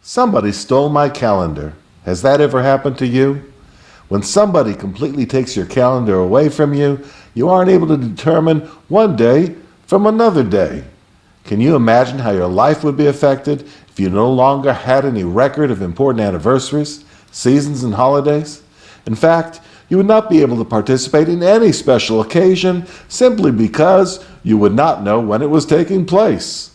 Somebody stole my calendar. Has that ever happened to you? When somebody completely takes your calendar away from you, you aren't able to determine one day from another day. Can you imagine how your life would be affected if you no longer had any record of important anniversaries, seasons, and holidays? In fact, you would not be able to participate in any special occasion simply because you would not know when it was taking place.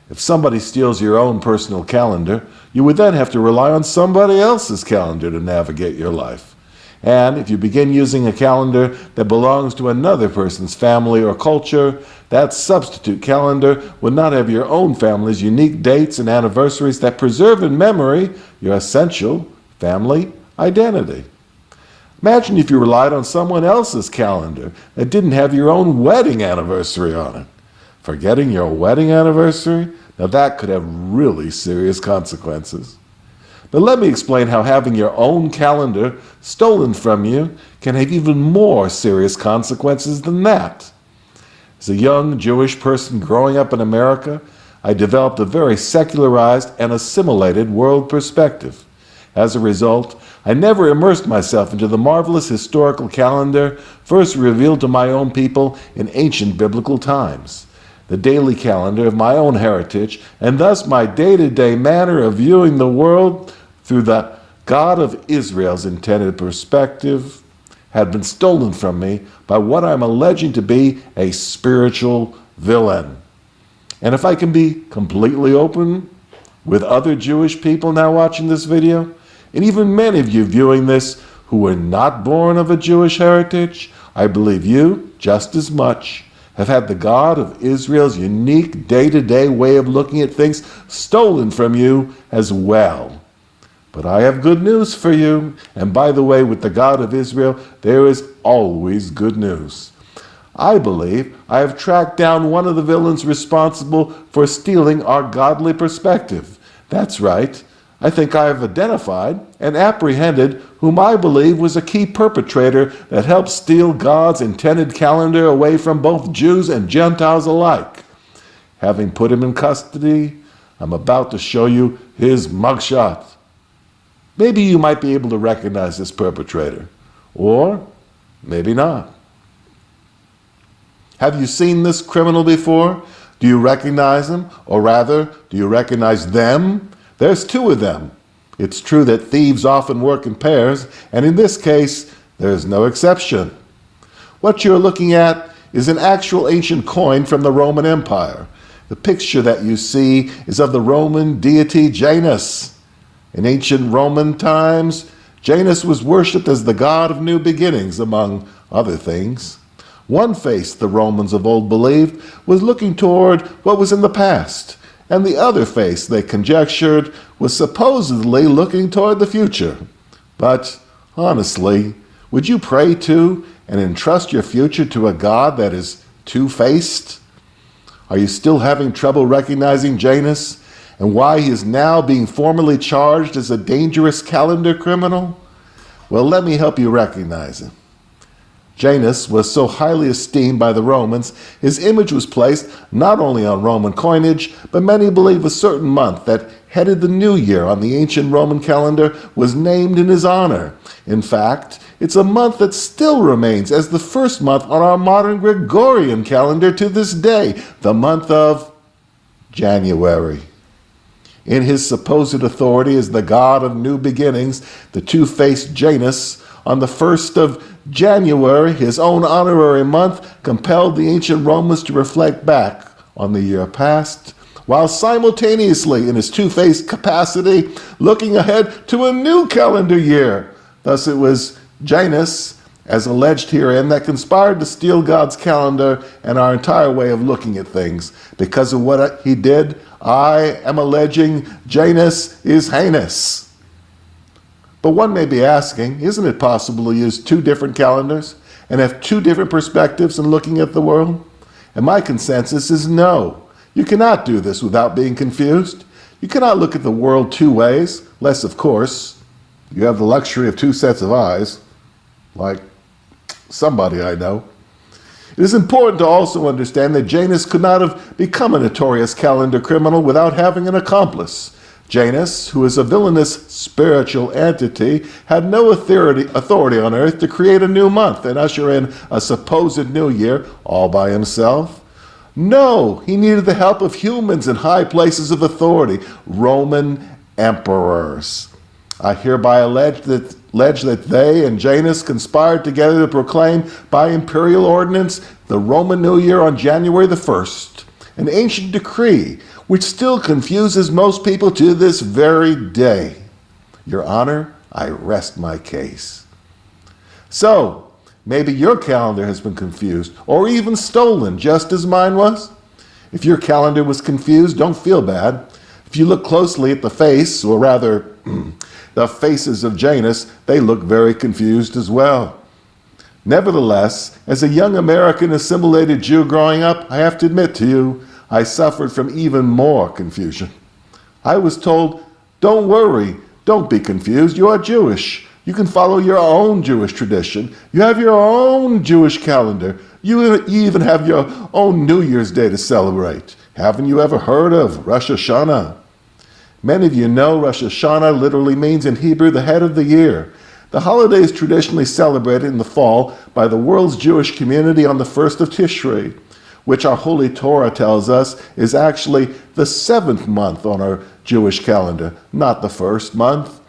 If somebody steals your own personal calendar, you would then have to rely on somebody else's calendar to navigate your life. And if you begin using a calendar that belongs to another person's family or culture, that substitute calendar would not have your own family's unique dates and anniversaries that preserve in memory your essential family identity. Imagine if you relied on someone else's calendar that didn't have your own wedding anniversary on it. Forgetting your wedding anniversary? Now that could have really serious consequences. But let me explain how having your own calendar stolen from you can have even more serious consequences than that. As a young Jewish person growing up in America, I developed a very secularized and assimilated world perspective. As a result, I never immersed myself into the marvelous historical calendar first revealed to my own people in ancient biblical times. The daily calendar of my own heritage, and thus my day-to-day manner of viewing the world through the God of Israel's intended perspective, had been stolen from me by what I'm alleging to be a spiritual villain. And if I can be completely open with other Jewish people now watching this video, and even many of you viewing this who were not born of a Jewish heritage, I believe you, just as much, have had the God of Israel's unique day-to-day way of looking at things stolen from you as well. But I have good news for you, and by the way, with the God of Israel, there is always good news. I believe I have tracked down one of the villains responsible for stealing our godly perspective. That's right. I think I have identified and apprehended whom I believe was a key perpetrator that helped steal God's intended calendar away from both Jews and Gentiles alike. Having put him in custody, I'm about to show you his mugshot. Maybe you might be able to recognize this perpetrator, or maybe not. Have you seen this criminal before? Do you recognize him? Or rather, do you recognize them? There's two of them. It's true that thieves often work in pairs, and in this case, there's no exception. What you're looking at is an actual ancient coin from the Roman Empire. The picture that you see is of the Roman deity Janus. In ancient Roman times, Janus was worshipped as the god of new beginnings, among other things. One face, the Romans of old believed, was looking toward what was in the past, and the other face, they conjectured, was supposedly looking toward the future. But honestly, would you pray to and entrust your future to a God that is two-faced? Are you still having trouble recognizing Janus and why he is now being formally charged as a dangerous calendar criminal? Well, let me help you recognize him. Janus was so highly esteemed by the Romans, his image was placed not only on Roman coinage, but many believe a certain month that headed the new year on the ancient Roman calendar was named in his honor. In fact, it's a month that still remains as the first month on our modern Gregorian calendar to this day, the month of January. In his supposed authority as the god of new beginnings, the two-faced Janus, on the 1st of January, his own honorary month, compelled the ancient Romans to reflect back on the year past, while simultaneously, in his two-faced capacity, looking ahead to a new calendar year. Thus it was Janus, as alleged herein, that conspired to steal God's calendar and our entire way of looking at things. Because of what he did, I am alleging Janus is heinous. But one may be asking, isn't it possible to use two different calendars and have two different perspectives in looking at the world? And my consensus is no. You cannot do this without being confused. You cannot look at the world two ways, lest, of course, you have the luxury of two sets of eyes, like somebody I know. It is important to also understand that Janus could not have become a notorious calendar criminal without having an accomplice. Janus, who is a villainous spiritual entity, had no authority on earth to create a new month and usher in a supposed new year all by himself. No, he needed the help of humans in high places of authority, Roman emperors. I hereby allege that they and Janus conspired together to proclaim by imperial ordinance the Roman New Year on January the 1st, an ancient decree which still confuses most people to this very day. Your Honor, I rest my case. So, maybe your calendar has been confused or even stolen, just as mine was. If your calendar was confused, don't feel bad. If you look closely at the face, or rather, the faces of Janus, they look very confused as well. Nevertheless, as a young American assimilated Jew growing up, I have to admit to you, I suffered from even more confusion. I was told, don't worry, don't be confused, you are Jewish. You can follow your own Jewish tradition. You have your own Jewish calendar. You even have your own New Year's Day to celebrate. Haven't you ever heard of Rosh Hashanah? Many of you know Rosh Hashanah literally means in Hebrew the head of the year. The holiday is traditionally celebrated in the fall by the world's Jewish community on the 1st of Tishrei, which our Holy Torah tells us is actually the 7th month on our Jewish calendar, not the 1st month.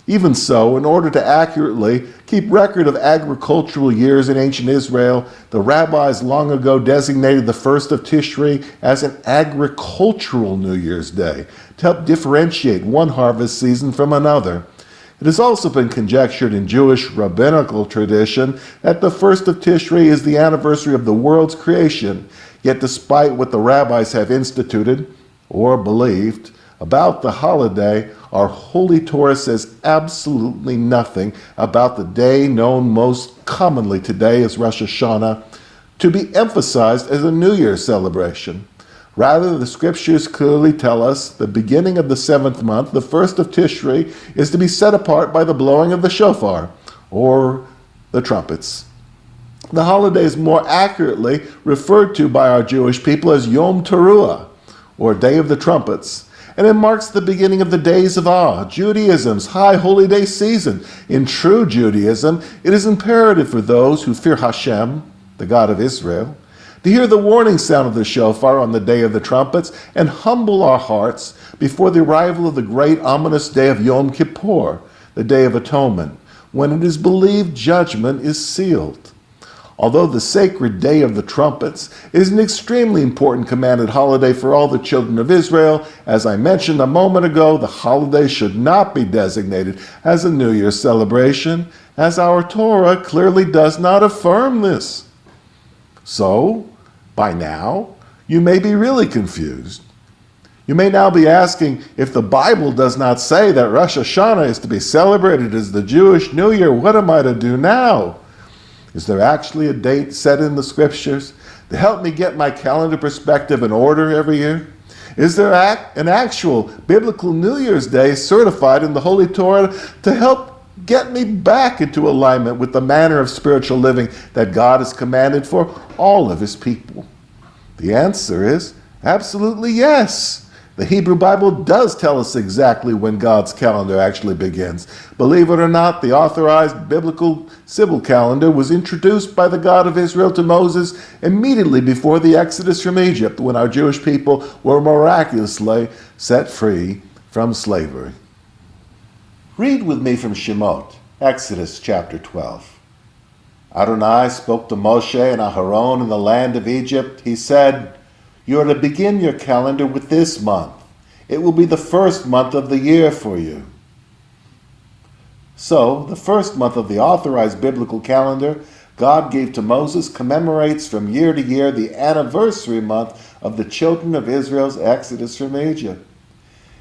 Even so, in order to accurately keep record of agricultural years in ancient Israel, the rabbis long ago designated the 1st of Tishrei as an agricultural New Year's Day to help differentiate one harvest season from another. It has also been conjectured in Jewish rabbinical tradition that the 1st of Tishrei is the anniversary of the world's creation. Yet despite what the rabbis have instituted or believed about the holiday, our Holy Torah says absolutely nothing about the day known most commonly today as Rosh Hashanah to be emphasized as a New Year's celebration. Rather, the scriptures clearly tell us the beginning of the 7th month, the 1st of Tishrei, is to be set apart by the blowing of the shofar, or the trumpets. The holiday is more accurately referred to by our Jewish people as Yom Teruah, or Day of the Trumpets, and it marks the beginning of the Days of Awe, Judaism's high holy day season. In true Judaism, it is imperative for those who fear Hashem, the God of Israel, to hear the warning sound of the shofar on the Day of the Trumpets and humble our hearts before the arrival of the great ominous day of Yom Kippur, the Day of Atonement, when it is believed judgment is sealed. Although the sacred Day of the Trumpets is an extremely important commanded holiday for all the children of Israel, as I mentioned a moment ago, the holiday should not be designated as a New Year's celebration, as our Torah clearly does not affirm this. So, by now, you may be really confused. You may now be asking, if the Bible does not say that Rosh Hashanah is to be celebrated as the Jewish New Year, what am I to do now? Is there actually a date set in the scriptures to help me get my calendar perspective in order every year? Is there an actual biblical New Year's Day certified in the Holy Torah to help get me back into alignment with the manner of spiritual living that God has commanded for all of his people? The answer is absolutely yes. The Hebrew Bible does tell us exactly when God's calendar actually begins. Believe it or not, the authorized biblical civil calendar was introduced by the God of Israel to Moses immediately before the Exodus from Egypt, when our Jewish people were miraculously set free from slavery. Read with me from Shemot, Exodus chapter 12. Adonai spoke to Moshe and Aharon in the land of Egypt. He said, "You are to begin your calendar with this month. It will be the 1st month of the year for you." So, the 1st month of the authorized biblical calendar God gave to Moses commemorates from year to year the anniversary month of the children of Israel's exodus from Egypt.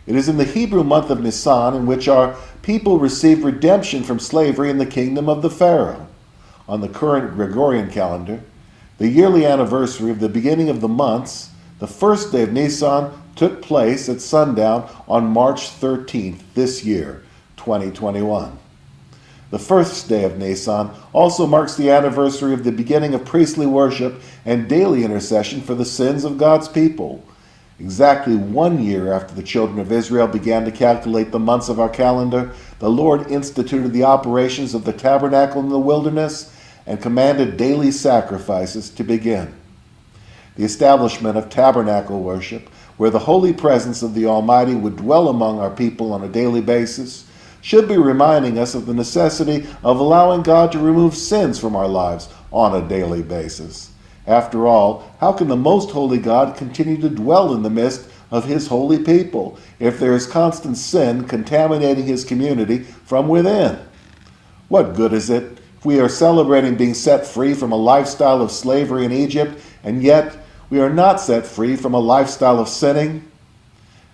It is in the Hebrew month of Nisan in which our people receive redemption from slavery in the kingdom of the Pharaoh. On the current Gregorian calendar, the yearly anniversary of the beginning of the months, the 1st day of Nisan, took place at sundown on March 13th this year, 2021. The 1st day of Nisan also marks the anniversary of the beginning of priestly worship and daily intercession for the sins of God's people. Exactly 1 year after the children of Israel began to calculate the months of our calendar, the Lord instituted the operations of the tabernacle in the wilderness and commanded daily sacrifices to begin. The establishment of tabernacle worship, where the holy presence of the Almighty would dwell among our people on a daily basis, should be reminding us of the necessity of allowing God to remove sins from our lives on a daily basis. After all, how can the most holy God continue to dwell in the midst of his holy people if there is constant sin contaminating his community from within? What good is it if we are celebrating being set free from a lifestyle of slavery in Egypt, and yet we are not set free from a lifestyle of sinning?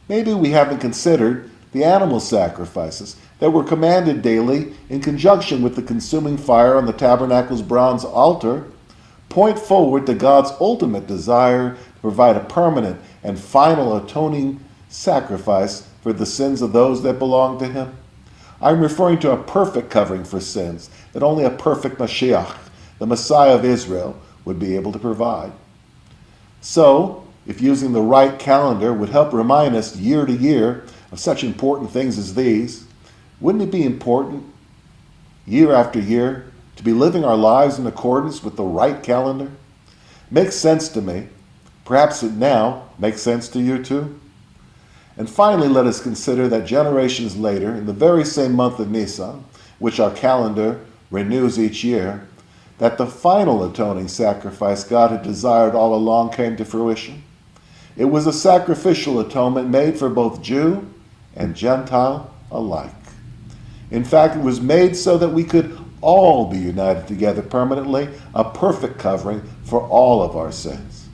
Maybe we haven't considered the animal sacrifices that were commanded daily in conjunction with the consuming fire on the tabernacle's bronze altar point forward to God's ultimate desire to provide a permanent and final atoning sacrifice for the sins of those that belong to him. I'm referring to a perfect covering for sins that only a perfect Mashiach, the Messiah of Israel, would be able to provide. So, if using the right calendar would help remind us year to year of such important things as these, wouldn't it be important, year after year, to be living our lives in accordance with the right calendar? Makes sense to me. Perhaps it now makes sense to you too. And finally, let us consider that generations later, in the very same month of Nisan, which our calendar renews each year, that the final atoning sacrifice God had desired all along came to fruition. It was a sacrificial atonement made for both Jew and Gentile alike. In fact, it was made so that we could all be united together permanently, a perfect covering for all of our sins.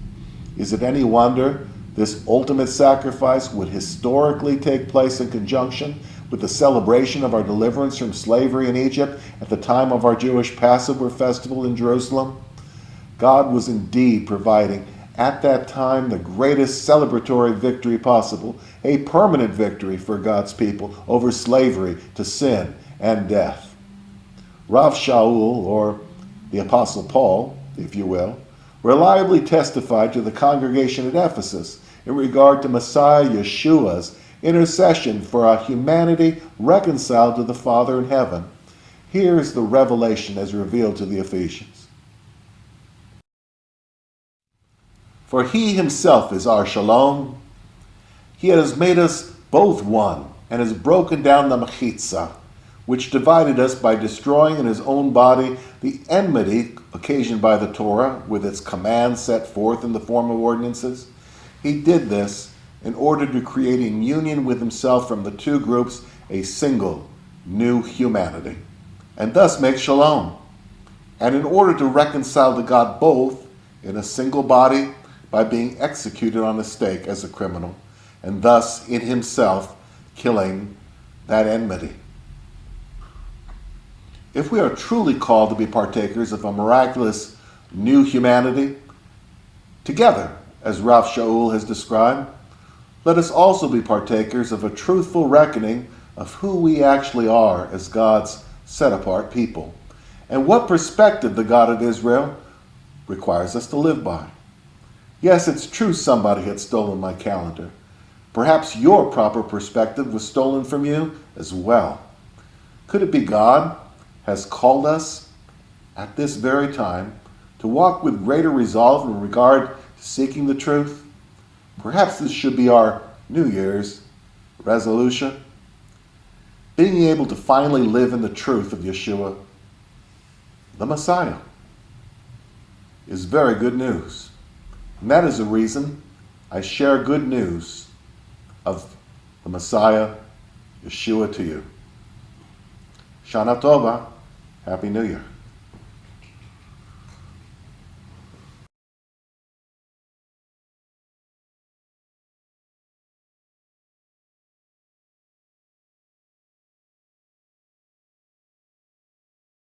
Is it any wonder this ultimate sacrifice would historically take place in conjunction with the celebration of our deliverance from slavery in Egypt at the time of our Jewish Passover festival in Jerusalem? God was indeed providing at that time the greatest celebratory victory possible, a permanent victory for God's people over slavery to sin and death. Rav Shaul, or the Apostle Paul, if you will, reliably testified to the congregation at Ephesus in regard to Messiah Yeshua's intercession for a humanity reconciled to the Father in heaven. Here is the revelation as revealed to the Ephesians. For he himself is our shalom. He has made us both one and has broken down the mechitza, which divided us by destroying in his own body the enmity occasioned by the Torah with its commands set forth in the form of ordinances. He did this in order to create in union with himself from the two groups a single new humanity, and thus make shalom, and in order to reconcile to God both in a single body by being executed on a stake as a criminal, and thus in himself killing that enmity. If we are truly called to be partakers of a miraculous new humanity, together, as Rav Shaul has described, let us also be partakers of a truthful reckoning of who we actually are as God's set-apart people, and what perspective the God of Israel requires us to live by. Yes, it's true somebody had stolen my calendar. Perhaps your proper perspective was stolen from you as well. Could it be God has called us at this very time to walk with greater resolve in regard to seeking the truth? Perhaps this should be our New Year's resolution. Being able to finally live in the truth of Yeshua, the Messiah, is very good news. And that is the reason I share good news of the Messiah, Yeshua, to you. Shana Tova. Happy New Year.